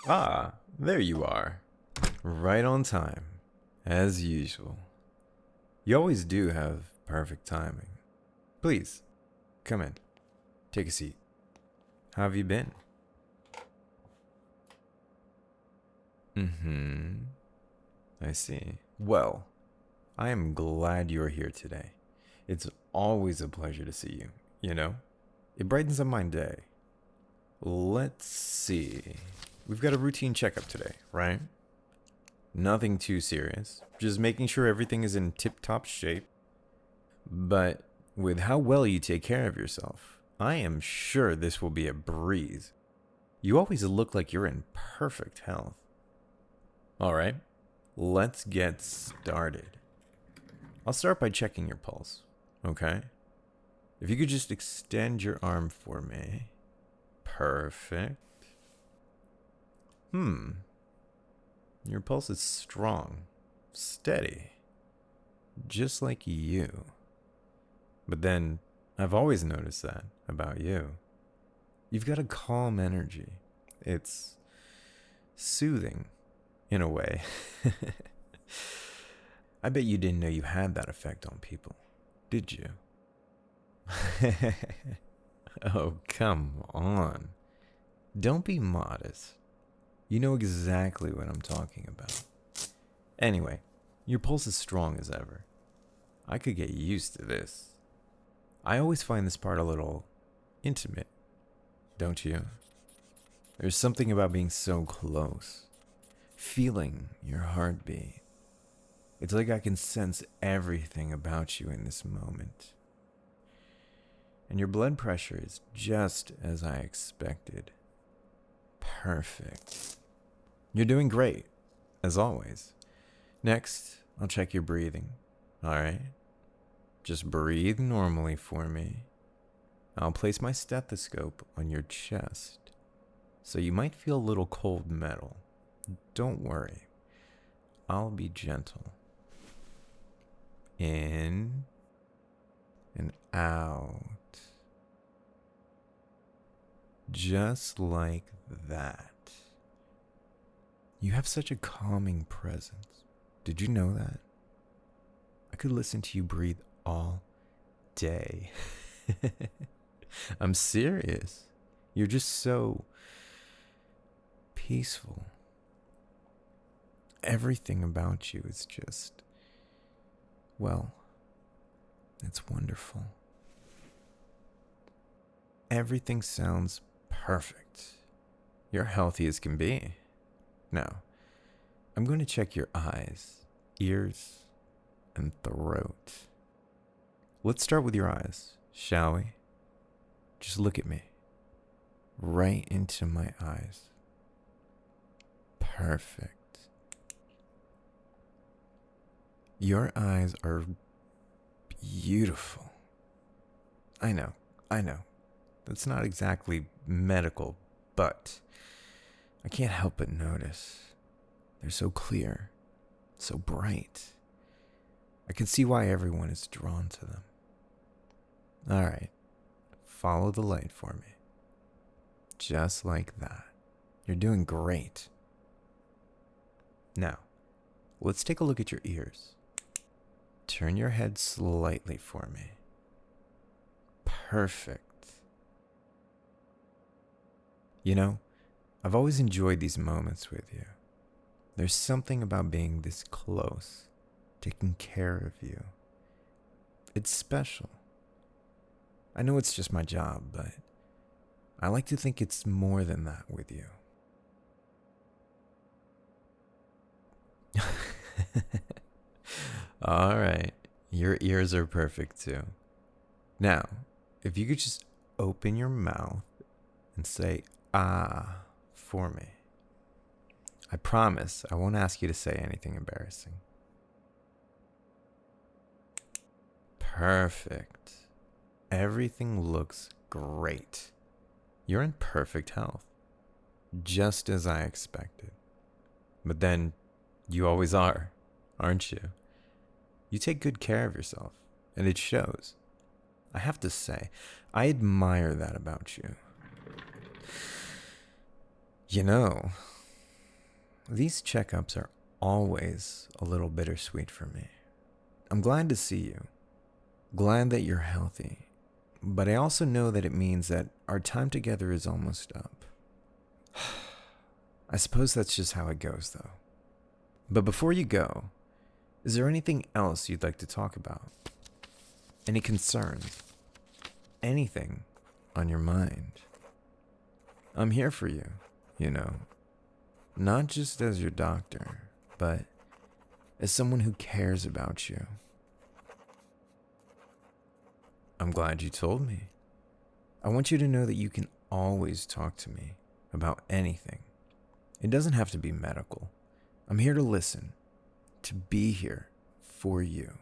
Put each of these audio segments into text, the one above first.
Ah, there you are. Right on time, as usual. You always do have perfect timing. Please, come in. Take a seat. How have you been? I see. Well, I am glad you're here today. It's always a pleasure to see you, you know? It brightens up my day. Let's see. We've got a routine checkup today, right? Nothing too serious. Just making sure everything is in tip-top shape. But with how well you take care of yourself, I am sure this will be a breeze. You always look like you're in perfect health. Alright, let's get started. I'll start by checking your pulse, okay? If you could just extend your arm for me. Perfect. Your pulse is strong, steady, just like you. But then, I've always noticed that about you. You've got a calm energy. It's soothing, in a way. I bet you didn't know you had that effect on people, did you? Oh, come on. Don't be modest. You know exactly what I'm talking about. Anyway, your pulse is strong as ever. I could get used to this. I always find this part a little intimate, don't you? There's something about being so close, feeling your heartbeat. It's like I can sense everything about you in this moment. And your blood pressure is just as I expected. Perfect. You're doing great, as always. Next, I'll check your breathing. Alright? Just breathe normally for me. I'll place my stethoscope on your chest. So you might feel a little cold metal. Don't worry. I'll be gentle. In and out. Just like that. You have such a calming presence. Did you know that? I could listen to you breathe all day. I'm serious. You're just so peaceful. Everything about you is just, well, it's wonderful. Everything sounds perfect. You're healthy as can be. Now, I'm going to check your eyes, ears, and throat. Let's start with your eyes, shall we? Just look at me. Right into my eyes. Perfect. Your eyes are beautiful. I know. That's not exactly medical, but I can't help but notice. They're so clear, so bright. I can see why everyone is drawn to them. Alright, follow the light for me. Just like that. You're doing great. Now, let's take a look at your ears. Turn your head slightly for me. Perfect. You know, I've always enjoyed these moments with you. There's something about being this close, taking care of you. It's special. I know it's just my job, but I like to think it's more than that with you. Alright, your ears are perfect too. Now, if you could just open your mouth and say, ah, for me. I promise I won't ask you to say anything embarrassing. Perfect. Everything looks great. You're in perfect health. Just as I expected. But then, you always are, aren't you? You take good care of yourself, and it shows. I have to say, I admire that about you. You know, these checkups are always a little bittersweet for me. I'm glad to see you, glad that you're healthy, but I also know that it means that our time together is almost up. I suppose that's just how it goes, though. But before you go, is there anything else you'd like to talk about? Any concerns? Anything on your mind? I'm here for you, you know. Not just as your doctor, but as someone who cares about you. I'm glad you told me. I want you to know that you can always talk to me about anything. It doesn't have to be medical. I'm here to listen, to be here for you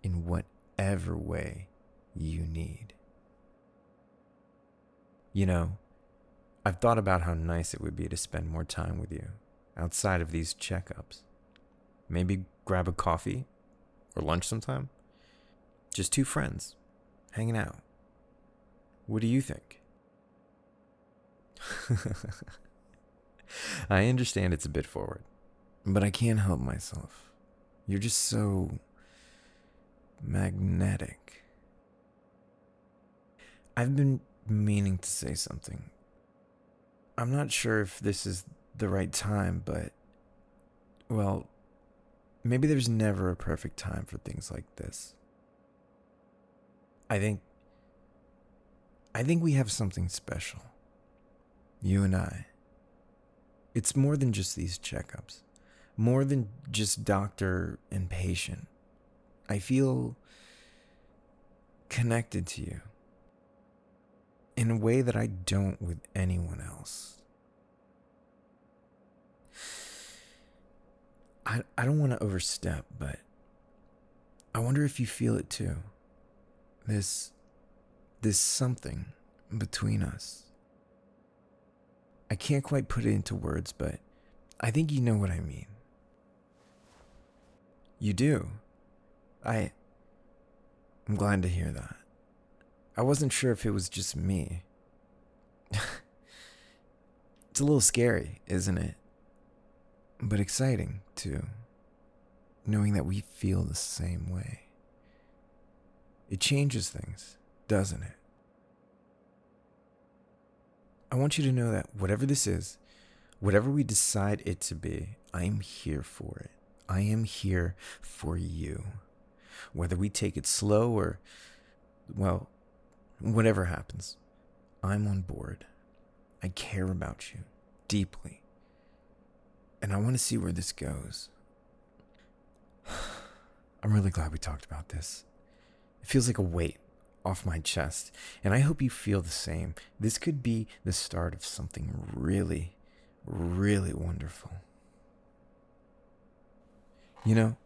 in whatever way you need. You know, I've thought about how nice it would be to spend more time with you outside of these checkups. Maybe grab a coffee or lunch sometime. Just two friends hanging out. What do you think? I understand it's a bit forward, but I can't help myself. You're just so magnetic. I've been meaning to say something. I'm not sure if this is the right time, but, well, maybe there's never a perfect time for things like this. I think we have something special. You and I. It's more than just these checkups. More than just doctor and patient. I feel connected to you in a way that I don't with anyone else. I don't want to overstep, but I wonder if you feel it too. This something between us. I can't quite put it into words, but I think you know what I mean. You do. I'm glad to hear that. I wasn't sure if it was just me. It's a little scary, isn't it? But exciting, too. Knowing that we feel the same way. It changes things, doesn't it? I want you to know that whatever this is, whatever we decide it to be, I'm here for it. I am here for you. Whether we take it slow or, well, whatever happens, I'm on board. I care about you deeply. And I want to see where this goes. I'm really glad we talked about this. It feels like a weight off my chest, and I hope you feel the same. This could be the start of something really, really wonderful. You know,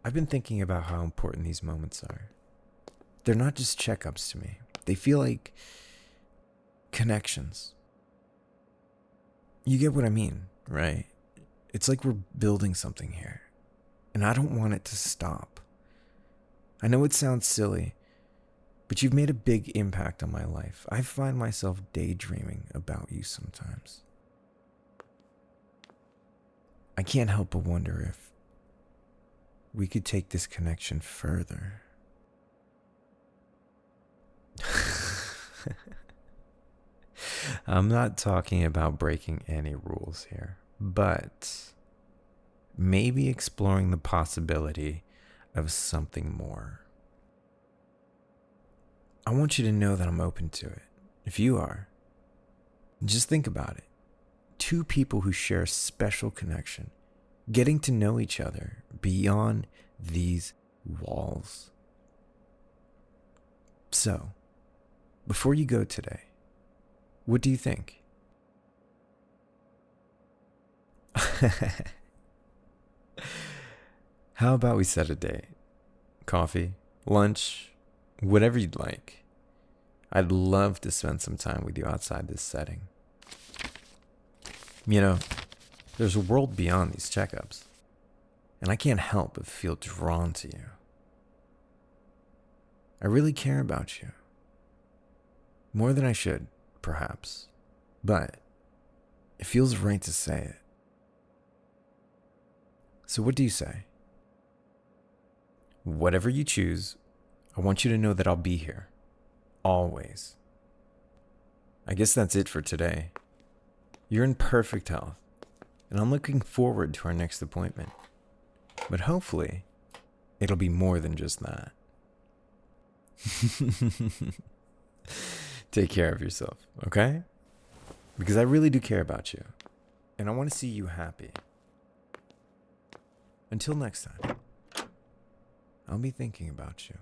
I've been thinking about how important these moments are. They're not just checkups to me. They feel like connections. You get what I mean, right? It's like we're building something here, and I don't want it to stop. I know it sounds silly, but you've made a big impact on my life. I find myself daydreaming about you sometimes. I can't help but wonder if we could take this connection further. I'm not talking about breaking any rules here, but maybe exploring the possibility of something more. I want you to know that I'm open to it. If you are, just think about it. Two people who share a special connection, getting to know each other beyond these walls. So, before you go today, what do you think? How about we set a date? Coffee, lunch, whatever you'd like. I'd love to spend some time with you outside this setting. You know, there's a world beyond these checkups, and I can't help but feel drawn to you. I really care about you. More than I should, perhaps, but it feels right to say it. So what do you say? Whatever you choose, I want you to know that I'll be here. Always. I guess that's it for today. You're in perfect health, and I'm looking forward to our next appointment. But hopefully, it'll be more than just that. Take care of yourself, okay? Because I really do care about you, and I want to see you happy. Until next time, I'll be thinking about you.